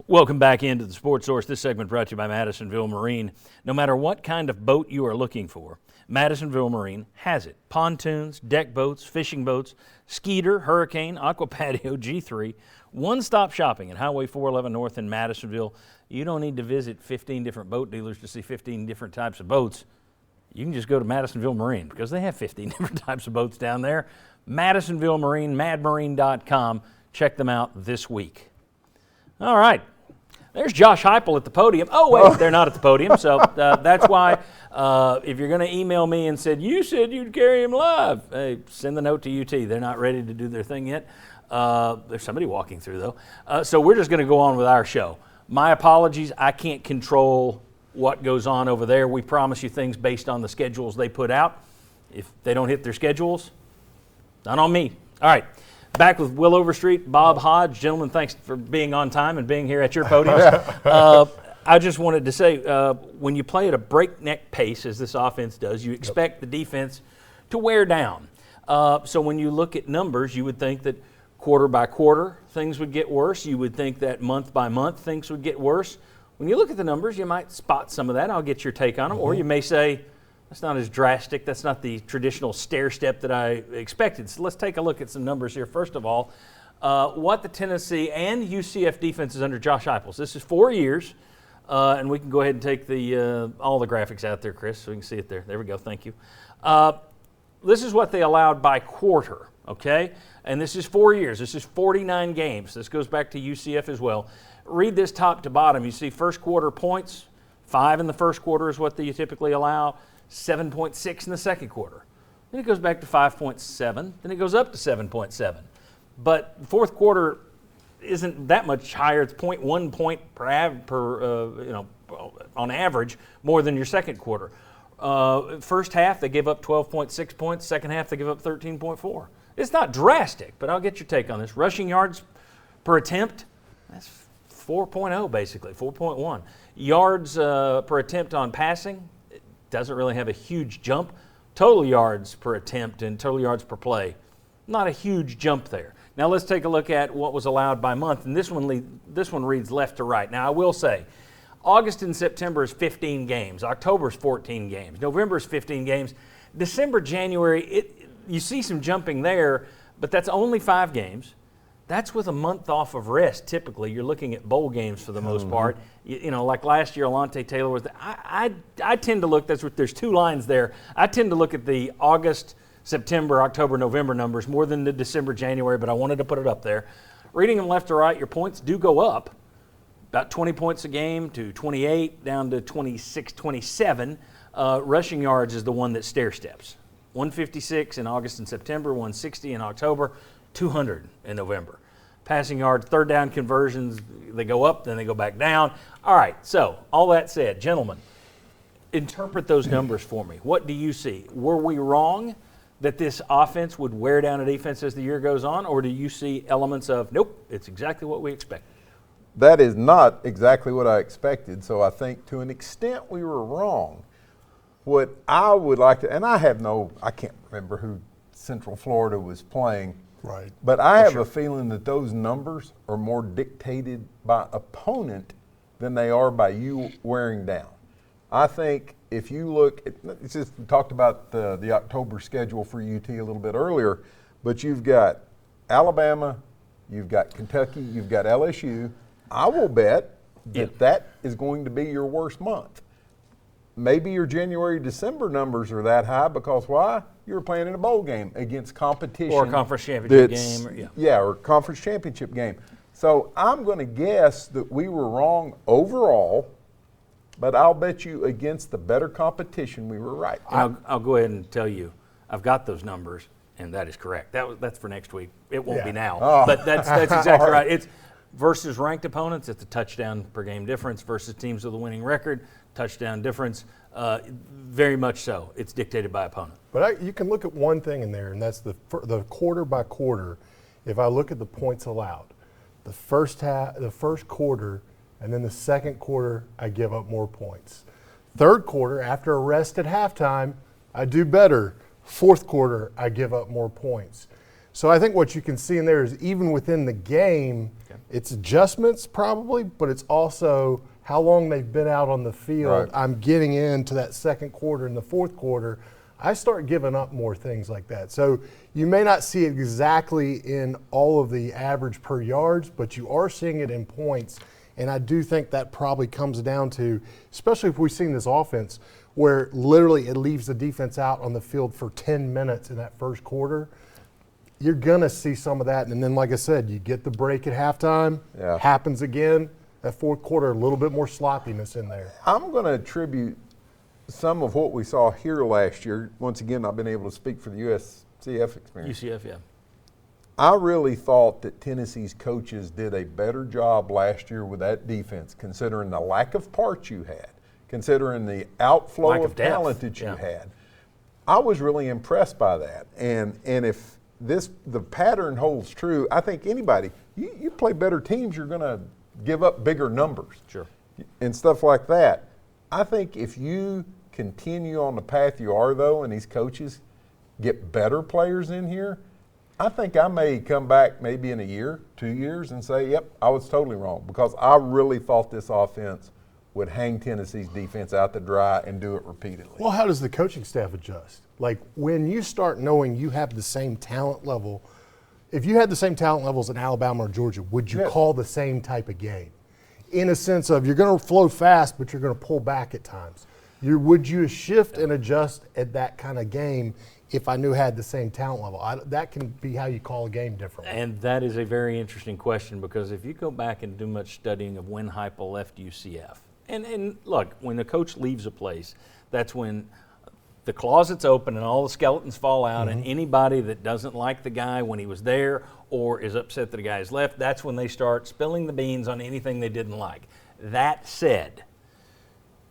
Welcome back into the Sports Source. This segment brought to you by Madisonville Marine. No matter what kind of boat you are looking for, Madisonville Marine has it. Pontoons, deck boats, fishing boats, Skeeter, Hurricane, Aqua Patio, G3. One-stop shopping at Highway 411 North in Madisonville. You don't need to visit 15 different boat dealers to see 15 different types of boats. You can just go to Madisonville Marine because they have 15 different types of boats down there. Madisonville Marine, madmarine.com. Check them out this week. All right. There's Josh Heupel at the podium. Oh, wait, they're not at the podium, so that's why if you're going to email me and you said you'd carry him live, hey, send the note to UT. They're not ready to do their thing yet. There's somebody walking through, though. So we're just going to go on with our show. My apologies. I can't control what goes on over there. We promise you things based on the schedules they put out. If they don't hit their schedules, not on me. All right. Back with Will Overstreet, Bob Hodge. Gentlemen, thanks for being on time and being here at your podium. I just wanted to say, when you play at a breakneck pace, as this offense does, you expect the defense to wear down. So when you look at numbers, you would think that quarter by quarter, things would get worse. You would think that month by month, things would get worse. When you look at the numbers, you might spot some of that. I'll get your take on them. Or you may say, that's not as drastic. That's not the traditional stair step that I expected. So let's take a look at some numbers here. First of all, what the Tennessee and UCF defenses under Josh Heupel. This is 4 years, and we can go ahead and take all the graphics out there, Chris, so we can see it there. There we go. Thank you. This is what they allowed by quarter, okay? And this is 4 years. This is 49 games. This goes back to UCF as well. Read this top to bottom. You see first quarter points, 5 in the first quarter is what you typically allow. 7.6 in the second quarter. Then it goes back to 5.7. Then it goes up to 7.7. But fourth quarter isn't that much higher. It's 0.1 point on average more than your second quarter. First half they gave up 12.6 points. Second half they give up 13.4. It's not drastic, but I'll get your take on this. Rushing yards per attempt, that's 4.0 basically, 4.1. Yards per attempt on passing, doesn't really have a huge jump. Total yards per attempt and total yards per play, not a huge jump there. Now let's take a look at what was allowed by month, and this one reads left to right. Now I will say, August and September is 15 games. October is 14 games. November is 15 games. December, January, you see some jumping there, but that's only 5 games. That's with a month off of rest. Typically, you're looking at bowl games for the most part. You know, like last year, Alontae Taylor was. I tend to look. There's 2 lines there. I tend to look at the August, September, October, November numbers more than the December, January. But I wanted to put it up there. Reading them left to right, your points do go up, about 20 points a game to 28, down to 26, 27. Rushing yards is the one that stair steps. 156 in August and September, 160 in October. 200 in November. Passing yards, third down conversions, they go up, then they go back down. All right, so all that said, gentlemen, interpret those numbers for me. What do you see? Were we wrong that this offense would wear down a defense as the year goes on, or do you see elements of, nope, it's exactly what we expected? That is not exactly what I expected, so I think to an extent we were wrong. What I would like to, and I can't remember who Central Florida was playing. Right. But I have a feeling that those numbers are more dictated by opponent than they are by you wearing down. I think if you look, it's just talked about the October schedule for UT a little bit earlier, but you've got Alabama, you've got Kentucky, you've got LSU. I will bet that is going to be your worst month. Maybe your January, December numbers are that high because why? You were playing in a bowl game against competition. Or a conference championship game. Or conference championship game. So I'm going to guess that we were wrong overall, but I'll bet you against the better competition we were right. I'll go ahead and tell you, I've got those numbers, and that is correct. That's for next week. It won't be now, but that's exactly right. It's versus ranked opponents, it's a touchdown per game difference. Versus teams with a winning record, touchdown difference. Very much so. It's dictated by opponent. But you can look at one thing in there, and that's the quarter by quarter. If I look at the points allowed, the first quarter, and then the second quarter, I give up more points. Third quarter, after a rest at halftime, I do better. Fourth quarter, I give up more points. So I think what you can see in there is even within the game, It's adjustments probably, but it's also how long they've been out on the field. Right. I'm getting into that second quarter and the fourth quarter. I start giving up more things like that. So you may not see it exactly in all of the average per yards, but you are seeing it in points. And I do think that probably comes down to, especially if we've seen this offense, where literally it leaves the defense out on the field for 10 minutes in that first quarter. You're going to see some of that. And then, like I said, you get the break at halftime, happens again. That fourth quarter, a little bit more sloppiness in there. I'm going to attribute some of what we saw here last year. Once again, I've been able to speak for the USCF experience. UCF, yeah. I really thought that Tennessee's coaches did a better job last year with that defense, considering the lack of parts you had, considering the outflow Lack of of depth. talent that you had. I was really impressed by that. And if the pattern holds true, I think anybody, you play better teams, you're going to give up bigger numbers. Sure. And stuff like that. I think if you continue on the path you are, though, and these coaches get better players in here, I think I may come back maybe in a year, 2 years, and say, yep, I was totally wrong, because I really thought this offense would hang Tennessee's defense out to dry and do it repeatedly. Well, how does the coaching staff adjust? Like, when you start knowing you have the same talent level, if you had the same talent levels in Alabama or Georgia, would you call the same type of game? In a sense of, you're going to flow fast, but you're going to pull back at times. Would you shift and adjust at that kind of game if I knew I had the same talent level? That can be how you call a game differently. And that is a very interesting question, because if you go back and do much studying of when Heupel left UCF, and look, when the coach leaves a place, that's when the closet's open and all the skeletons fall out, and anybody that doesn't like the guy when he was there or is upset that the guy's left, that's when they start spilling the beans on anything they didn't like. That said,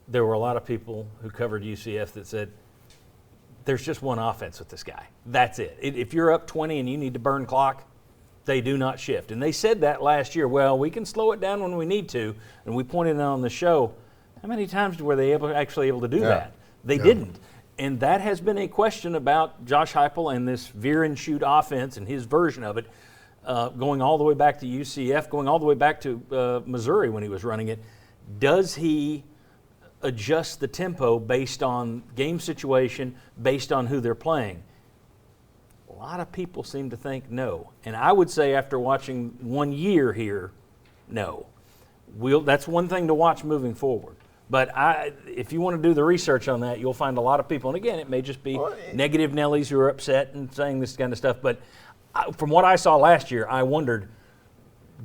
there were a lot of people who covered UCF that said, there's just one offense with this guy. That's it. If you're up 20 and you need to burn clock, they do not shift. And they said that last year. Well, we can slow it down when we need to. And we pointed out on the show, how many times were they actually able to do that? They didn't. And that has been a question about Josh Heupel and this veer and shoot offense and his version of it, going all the way back to UCF, going all the way back to Missouri when he was running it. Does he adjust the tempo based on game situation, based on who they're playing? A lot of people seem to think no. And I would say after watching 1 year here, no. That's one thing to watch moving forward. But if you want to do the research on that, you'll find a lot of people, and again, it may just be negative Nellies who are upset and saying this kind of stuff, but from what I saw last year, I wondered,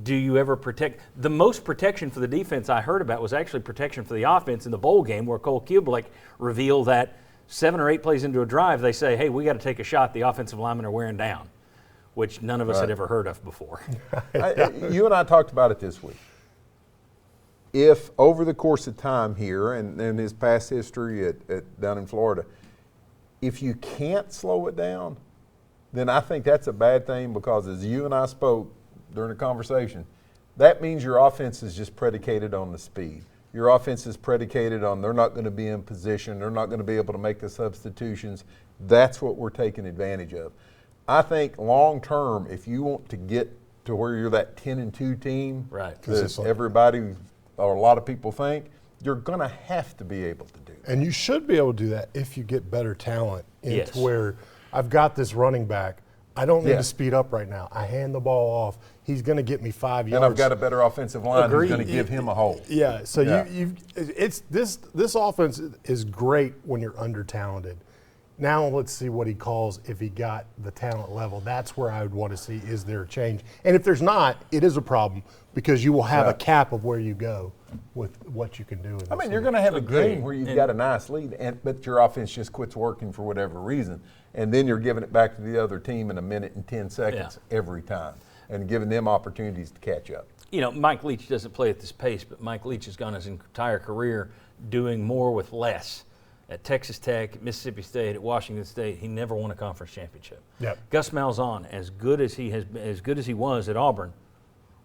do you ever protect? The most protection for the defense I heard about was actually protection for the offense in the bowl game, where Cole Kublik revealed that 7 or 8 plays into a drive, they say, hey, we got to take a shot. The offensive linemen are wearing down, which none of us had ever heard of before. You and I talked about it this week. If over the course of time here and his past history down in Florida, if you can't slow it down, then I think that's a bad thing, because as you and I spoke during the conversation, that means your offense is just predicated on the speed. Your offense is predicated on they're not going to be in position, they're not going to be able to make the substitutions. That's what we're taking advantage of. I think long term, if you want to get to where you're that 10-2 team, Right. that everybody or a lot of people think, you're going to have to be able to do that. And you should be able to do that if you get better talent into where I've got this running back. I don't need to speed up right now. I hand the ball off. He's going to get me 5 yards. And I've got a better offensive line who's going to give him a hole. Yeah. So this offense is great when you're under talented. Now let's see what he calls if he got the talent level. That's where I would want to see, is there a change? And if there's not, it is a problem, because you will have a cap of where you go with what you can do. I mean, you're going to have a game where you've got a nice lead, but your offense just quits working for whatever reason. And then you're giving it back to the other team in 1 minute and 10 seconds every time, and giving them opportunities to catch up. You know, Mike Leach doesn't play at this pace, but Mike Leach has gone his entire career doing more with less. At Texas Tech, at Mississippi State, at Washington State, he never won a conference championship. Yep. Gus Malzahn, as good as he was at Auburn,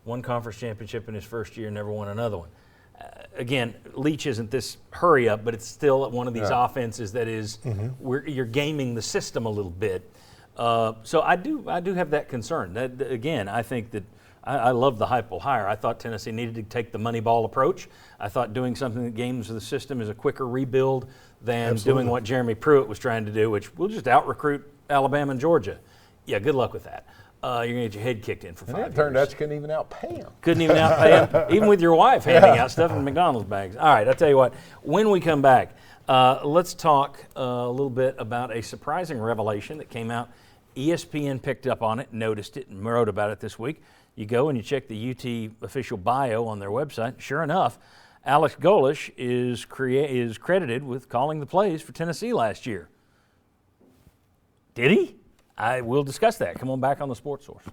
won conference championship in his first year, never won another one. Again, Leach isn't this hurry up, but it's still one of these offenses that is you're gaming the system a little bit. So I do have that concern. That again, I think that I love the Heupel hire. I thought Tennessee needed to take the money ball approach. I thought doing something that games the system is a quicker rebuild than Absolutely. doing what Jeremy Pruitt was trying to do, which we'll just out-recruit Alabama and Georgia. Yeah, good luck with that. You're going to get your head kicked in for 5 And years. it turned out you couldn't even outpay him. Couldn't even outpay him, even with your wife handing out stuff in McDonald's bags. All right, I'll tell you what. When we come back, let's talk a little bit about a surprising revelation that came out. ESPN picked up on it, noticed it, and wrote about it this week. You go and you check the UT official bio on their website. Sure enough, Alex Golesh is credited with calling the plays for Tennessee last year. Did he? We'll discuss that. Come on back on the Sports Source.